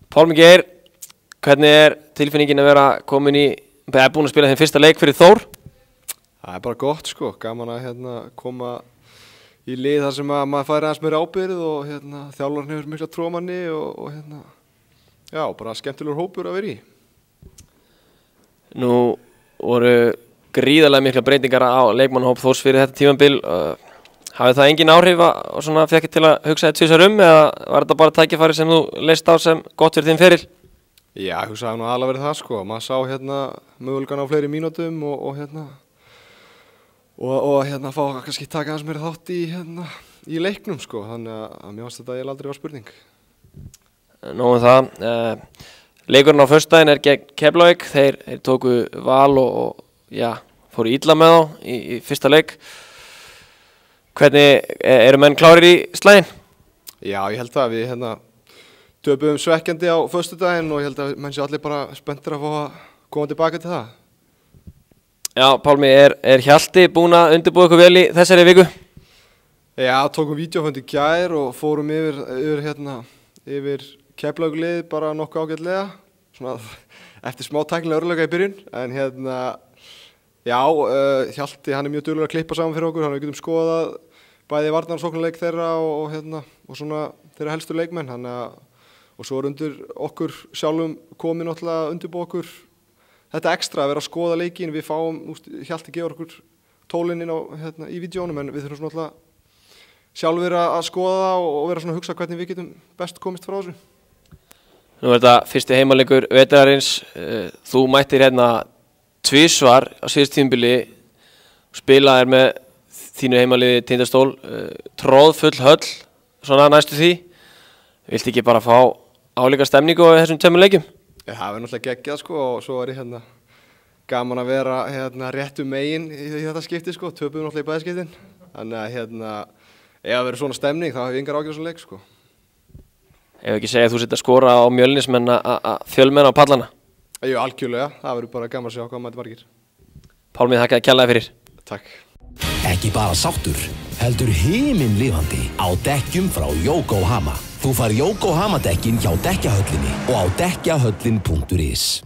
Pálmi Geir, hvernig tilfinningin að vera komin búin að spila þinn fyrsta leik fyrir Þór? Það bara gott sko, gaman að koma í lið þar sem maður fær aðeins meira ábyrgð og þjálfarinn hefur mikla trú á manni og já, bara skemmtilegur hópur að vera í. Nú voru gríðarlega mikla breytingar á leikmannahóp Þórs fyrir þetta tímabil. Hafði það engin áhrif og svona fékk til að hugsa þetta tvisvar eða var þetta bara tækifæri sem þú leist á sem gott fyrir þinn feril? Já, ég hugsaði nú aðalega verið það sko, maður sá mögulegan á fleiri mínútum og fá kannski taka aðeins meira þátt í leiknum sko, þannig að mér fannst þetta eiginlega aldrei var spurning. Nóg það, leikurinn á föstudaginn gegn Keflavík, þeir tóku Val og fóru illa með þá í fyrsta leik. Hvernig, eru menn klárir í slaginn? Já, ég held að við töpuðum svekkjandi á föstudaginn og ég held að menn sé allir bara spenntir að fá að koma tilbaka til það. Já, Pálmi, er Hjalti búinn að undirbúa ykkur vel í þessari viku? Já, tókum vídeófund í gær og fórum yfir Keflavík-lið bara nokkuð ágætlega, svona eftir smá tæknilega örðuleika í byrjun, en já, Hjalti, hann er mjög duglegur að klippa saman fyrir okkur, við getum skoðað bæði varnar- og sóknarleik þeirra og svona þeirra helstu leikmenn, og svo undir okkur sjálfum komið náttúrulega undirbúa okkur þetta ekstra að vera að skoða leikinn, við fáum, Hjalti gefur okkur tólinn inn í vídeónum, en við þurfum svona náttúrulega sjálfur að skoða það og vera svona að hugsa hvernig við getum best komist frá þessu. Nú er þetta fyrsti heimaleikur vetrarins, þú mættir tvisvar á síðust tímabili, spilaðir með þínu heimaliði Tindastól, troðfull höll, svona næstu því. Viltu ekki bara fá álíka stemningu á þessum tveimur leikjum? Það er náttúrulega geggjað sko, og svo er ég gaman að vera réttu megin í þetta skipti sko, töpuðum náttúrulega í bæðaskiptin. Þannig að ef það verður svona stemning þá hef ég engar ágjörð á svona leik sko. Ef ekki segja að þú sitt að skora á Mjölnismenn að fjölmenna á pallana? Jú, algjörlega, það verður bara gaman að sjá hvað mæti margir. Pálmi, þakka þér kærlega fyrir. Takk. Ekki bara sáttur, heldur himinlifandi á dekkjum frá Yokohama. Þú fær Yokohama dekkin hjá dekkjahöllinni og á dekkjahöllin.is.